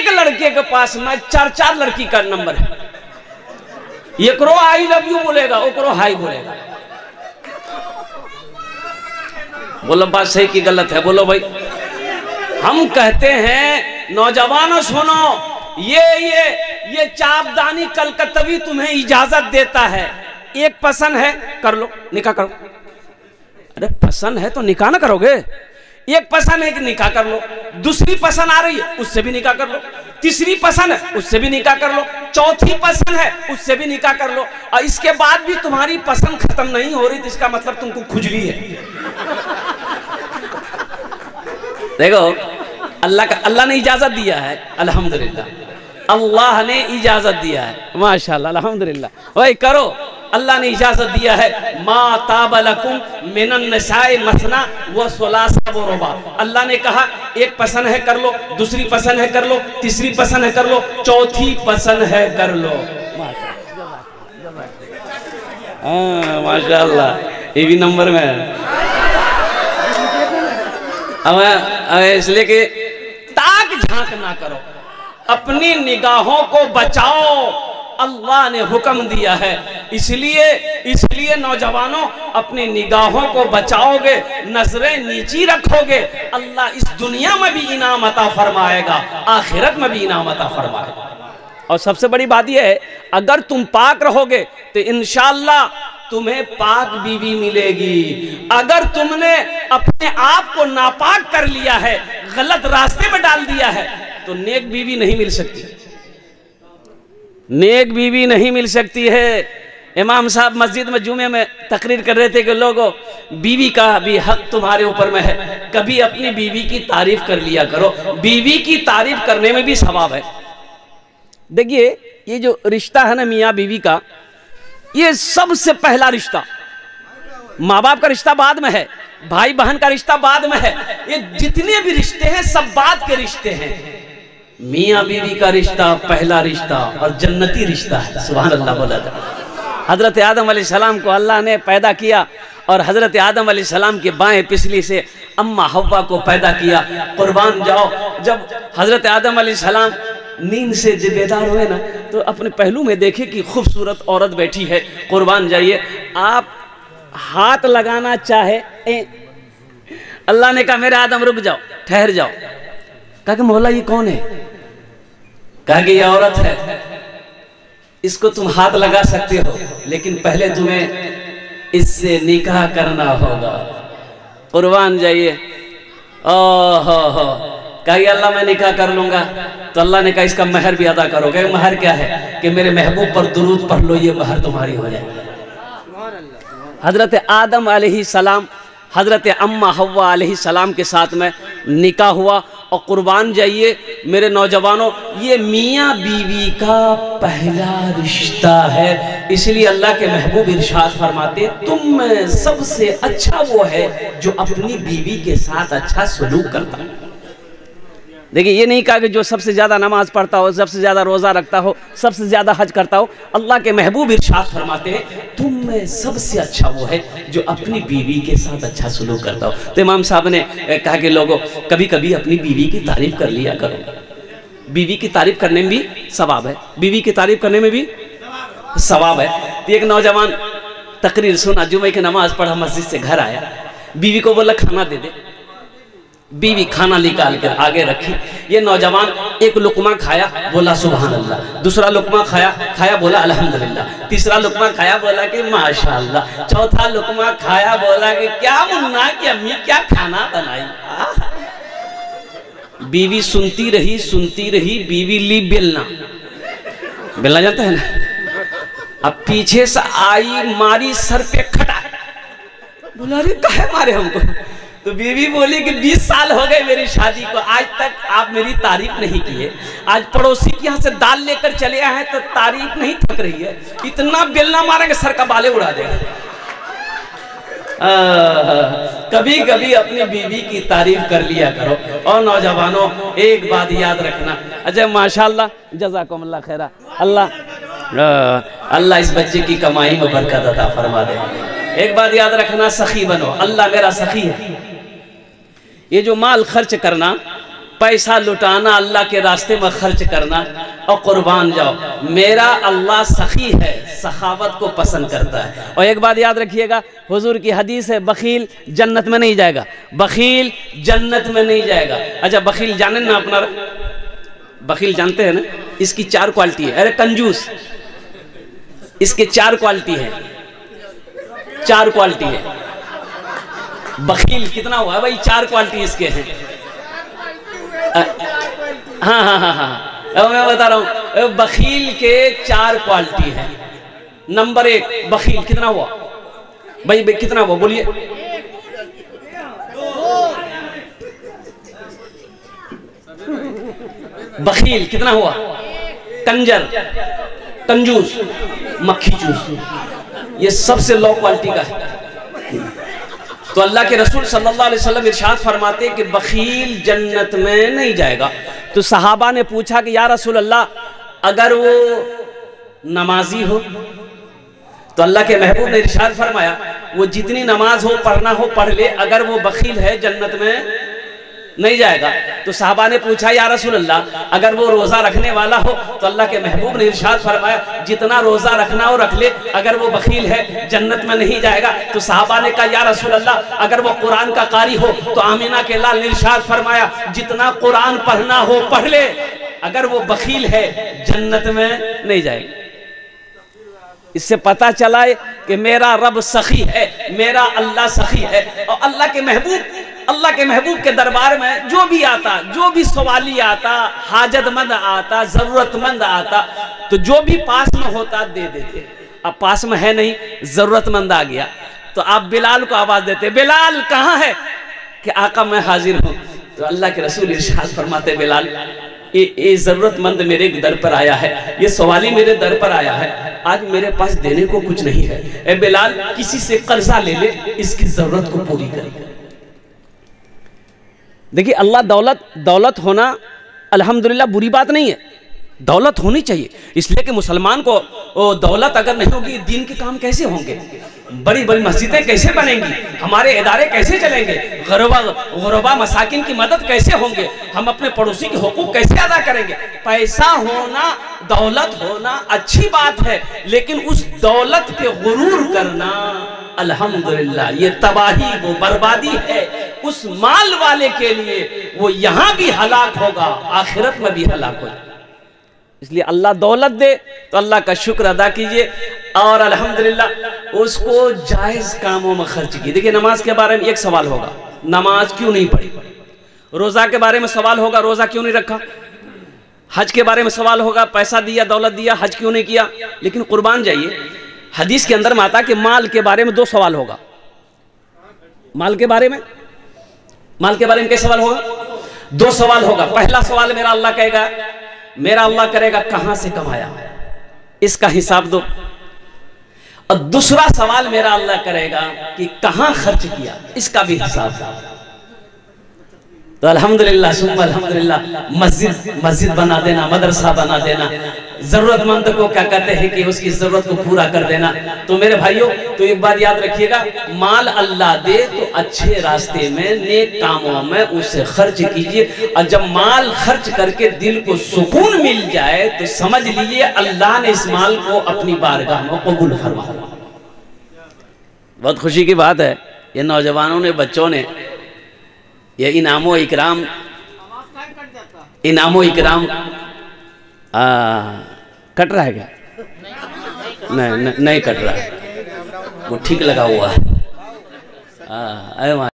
एक लड़के के पास में 4-4 लड़की का नंबर है। एकरो आई लव यू बोलेगा, ओकरो हाई बोलेगा। बोलो बात सही की गलत है? बोलो भाई। हम कहते हैं नौजवानों सुनो, ये चापदानी कलकत्तवी तुम्हें इजाजत देता है। एक पसंद है कर लो, निकाह करो। अरे पसंद है तो निकाह ना करोगे? एक पसंद है कि निकाह कर लो, दूसरी पसंद आ रही है उससे भी निकाह कर लो, तीसरी पसंद है उससे भी निकाह कर लो, चौथी पसंद है उससे भी निकाह कर लो, और इसके बाद भी तुम्हारी पसंद खत्म नहीं हो रही तो इसका मतलब तुमको खुजली है। देखो अल्लाह ने इजाजत दिया है, अल्हम्दुलिल्लाह, अल्लाह ने इजाजत दिया है, माशाअल्लाह, अल्हम्दुलिल्लाह। वही करो, अल्लाह ने इजाजत दिया है। मा ताबलकुम मिनन निसाए मसना व सुलासा व रुबा। अल्लाह ने कहा एक पसंद है कर लो, दूसरी पसंद है कर लो, तीसरी पसंद है कर लो, चौथी पसंद है कर लो। माशाअल्लाह, ये भी नंबर में है। इसलिए कि ताक झांक ना करो, अपनी निगाहों को बचाओ, अल्लाह ने हुक्म दिया है। इसलिए नौजवानों अपनी निगाहों को बचाओगे, नजरें नीची रखोगे, अल्लाह इस दुनिया में भी इनाम अता फरमाएगा, आखिरत में भी इनाम अता फरमाएगा। और सबसे बड़ी बात यह है, अगर तुम पाक रहोगे तो इंशाअल्लाह तुम्हें पाक बीवी मिलेगी। अगर तुमने अपने आप को नापाक कर लिया है, गलत रास्ते में डाल दिया है, तो नेक बीवी नहीं मिल सकती, नेक बीवी नहीं मिल सकती है। इमाम साहब मस्जिद में जुमे में तकरीर कर रहे थे कि लोगों, बीवी का भी हक तुम्हारे ऊपर में है, कभी अपनी बीवी की तारीफ कर लिया करो, बीवी की तारीफ करने में भी सवाब है। देखिए ये जो रिश्ता है ना मियाँ बीवी का, ये सबसे पहला रिश्ता, माँ बाप का रिश्ता बाद में है, भाई बहन का रिश्ता बाद में है, ये जितने भी रिश्ते हैं सब बाद के रिश्ते हैं। मियाँ बीवी का रिश्ता पहला रिश्ता और जन्नती रिश्ता है। सुभान अल्लाह। बोला हजरत आदम अलैहिस्सलाम को अल्लाह ने पैदा किया और हजरत आदम अलैहिस्सलाम के बाएं पिछली से अम्मा हव्वा को पैदा किया। कुर्बान जाओ, जब हजरत आदम अलैहिस्सलाम नींद से जब बेदार हुए ना, तो अपने पहलू में देखे कि खूबसूरत औरत बैठी है। कुर्बान जाइए, आप हाथ लगाना चाहे, अल्लाह ने कहा मेरे आदम रुक जाओ, ठहर जाओ। कहा कि मौला ये कौन है? कहा कि ये औरत है, इसको तुम हाथ लगा सकते हो, लेकिन पहले तुम्हें इससे निकाह करना होगा। कुर्बान जाइए। ओहो हो, कहा अल्लाह मैं निकाह कर लूंगा। तो अल्लाह ने कहा इसका महर भी अदा करोगे। महर क्या है? कि मेरे महबूब पर दुरूद पढ़ लो, ये महर तुम्हारी हो जाएगी। हजरत आदम अलैहिस्सलाम हजरत अम्मा हव्वा अलैहिस्सलाम के साथ में निकाह हुआ। और कुर्बान जाइए मेरे नौजवानों, ये मियाँ बीवी का पहला रिश्ता है। इसलिए अल्लाह के महबूब इरशाद फरमाते, तुम में सबसे अच्छा वो है जो अपनी बीवी के साथ अच्छा सलूक करता है। देखिए ये नहीं कहा कि जो सबसे ज़्यादा नमाज पढ़ता हो, सबसे ज़्यादा रोज़ा रखता हो, सबसे ज़्यादा हज करता हो। अल्लाह के महबूब इरशाद फरमाते हैं, तुम में सबसे अच्छा वो है जो अपनी बीवी के साथ अच्छा सलूक करता हो। तो इमाम साहब ने कहा कि लोगों, कभी कभी अपनी बीवी की तारीफ़ कर लिया करो। बीवी की तारीफ़ करने में भी सवाब है, बीवी की तारीफ़ करने में भी सवाब है। तो एक नौजवान तकरीर सुना, जुमे की नमाज पढ़ा, मस्जिद से घर आया, बीवी को बोला खाना दे दे। बीवी खाना निकाल कर आगे रखी। ये नौजवान एक लुकमा खाया, बोला सुभान अल्लाह। दूसरा लुकमा खाया बोला अल्हम्दुलिल्लाह। तीसरा लुकमा खाया, बोला कि माशाअल्लाह। चौथा लुकमा खाया, बोला कि क्या मुन्ना की अम्मी क्या खाना बनाई। बीवी सुनती रही। बीवी ली बेलना जानता है ना। अब पीछे से आई, मारी सर पे खटा, बोला अरे काहे मारे हमको। तो बीवी बोली कि 20 साल हो गए मेरी शादी को, आज तक आप मेरी तारीफ नहीं किए। आज पड़ोसी के यहाँ से दाल लेकर चले आए हैं तो तारीफ नहीं थक रही है, इतना बेलना मारेंगे सर का बाले उड़ा देगा। कभी कभी अपनी बीवी की तारीफ कर लिया करो। और नौजवानों एक बात याद रखना, अच्छा माशाल्लाह, जज़ाकुमुल्लाह खैरा, अल्लाह इस बच्चे की कमाई में बरकत अता फरमा दे। एक बात याद रखना, सखी बनो, अल्लाह मेरा सखी है। ये जो माल खर्च करना पैसा लुटाना, अल्लाह के रास्ते में खर्च करना और कुर्बान जाओ। मेरा अल्लाह सखी है, सखावत को पसंद करता है। और एक बात याद रखिएगा, हुजूर की हदीस है, बखील जन्नत में नहीं जाएगा, बखील जन्नत में नहीं जाएगा। अच्छा, बखील जाने ना अपना, बखील जानते हैं ना, इसकी 4 क्वालिटी है। अरे कंजूस, इसके 4 क्वालिटी है, 4 क्वालिटी है। बखील कितना हुआ भाई? 4 क्वालिटी इसके हैं। हाँ हाँ हाँ हाँ, मैं बता रहा हूं, बखील के 4 क्वालिटी है। नंबर 1, बखील कितना हुआ भाई? कितना हुआ बोलिए? बखील कितना हुआ? कंजर, कंजूस, मक्खी चूस, ये सबसे लो क्वालिटी का है। तो अल्लाह के रसूल सल्लल्लाहु अलैहि वसल्लम इरशाद फरमाते कि बखील जन्नत में नहीं जाएगा। तो सहाबा ने पूछा कि या रसूल अल्लाह, अगर वो नमाजी हो? तो अल्लाह के महबूब ने इरशाद फरमाया, वो जितनी नमाज हो, पढ़ना हो पढ़ ले, अगर वो बखील है जन्नत में नहीं जाएगा। तो साहबा ने पूछा या रसूल अल्लाह, अगर वो रोजा रखने वाला हो? तो अल्लाह के महबूब ने इरशाद फरमाया, जितना रोजा रखना हो रख ले, अगर वो बखील है जन्नत में नहीं जाएगा। तो साहबा ने कहा या रसूल अल्लाह, अगर वो कुरान का कारी हो? तो आमीना के लाल ने इरशाद फरमाया, जितना कुरान पढ़ना हो पढ़ ले, अगर वो बखील है जन्नत में नहीं जाएगा। इससे पता चला है कि मेरा रब सखी है, मेरा अल्लाह सखी है। और अल्लाह के महबूब के दरबार में जो भी आता, जो भी सवाली आता, हाजतमंद आता, जरूरतमंद आता, तो जो भी पास में होता दे देते। अब पास में है नहीं, जरूरतमंद आ गया, तो आप बिलाल को आवाज देते, बिलाल कहाँ है? कि आका मैं हाजिर हूँ। तो अल्लाह के रसूल इरशाद फरमाते, बिलाल ये जरूरतमंद मेरे दर पर आया है, ये सवाली मेरे दर पर आया है, आज मेरे पास देने को कुछ नहीं है। ए बिलाल, किसी से कर्जा ले ले, इसकी जरूरत को पूरी करे। देखिए, अल्लाह दौलत होना अल्हम्दुलिल्लाह बुरी बात नहीं है, दौलत होनी चाहिए। इसलिए कि मुसलमान को दौलत अगर नहीं होगी, दीन के काम कैसे होंगे? बड़ी बड़ी मस्जिदें कैसे बनेंगी? हमारे इदारे कैसे चलेंगे? गुरबा मसाकिन की मदद कैसे होंगे? हम अपने पड़ोसी के हुकूक कैसे अदा करेंगे? पैसा होना, दौलत होना अच्छी बात है, लेकिन उस दौलत पे गुरूर करना अल्हम्दुलिल्लाह ये तबाही, वो बर्बादी है। उस माल वाले के लिए वो यहां भी हलाक होगा, आखिरत में भी हलाक होगा। इसलिए अल्लाह दौलत दे तो अल्लाह का शुक्र अदा कीजिए और अल्हम्दुलिल्लाह उसको जायज कामों में खर्च कीजिए। देखिए, नमाज के बारे में एक सवाल होगा, नमाज क्यों नहीं पढ़ी? रोजा के बारे में सवाल होगा, रोजा क्यों नहीं रखा? हज के बारे में सवाल होगा, पैसा दिया, दौलत दिया, हज क्यों नहीं किया? लेकिन कुर्बान जाइए, हदीस के अंदर में आता कि माल के बारे में 2 सवाल होगा। माल के बारे में कैसे सवाल होगा? 2 सवाल होगा। पहला सवाल मेरा अल्लाह करेगा कहां से कमाया, इसका हिसाब दो। और दूसरा सवाल मेरा अल्लाह करेगा कि कहां खर्च किया, इसका भी हिसाब दो। तो अल्हम्दुलिल्लाह सुम्मा अल्हम्दुलिल्लाह, मस्जिद बना देना, मदरसा बना देना, जरूरतमंद को क्या कहते हैं कि उसकी जरूरत को पूरा कर देना। तो मेरे भाइयों, तो एक बात याद रखिएगा, माल अल्लाह दे तो अच्छे रास्ते में, नेक कामों में उसे खर्च कीजिए। और जब माल खर्च करके दिल को सुकून मिल जाए तो समझ लीजिए अल्लाह ने इस माल को अपनी बारगाह में कबूल फरमाया। बहुत खुशी की बात है, ये नौजवानों ने, बच्चों ने ये इनामो इकराम कट रहा है क्या? नहीं कट रहा है, वो ठीक लगा हुआ है।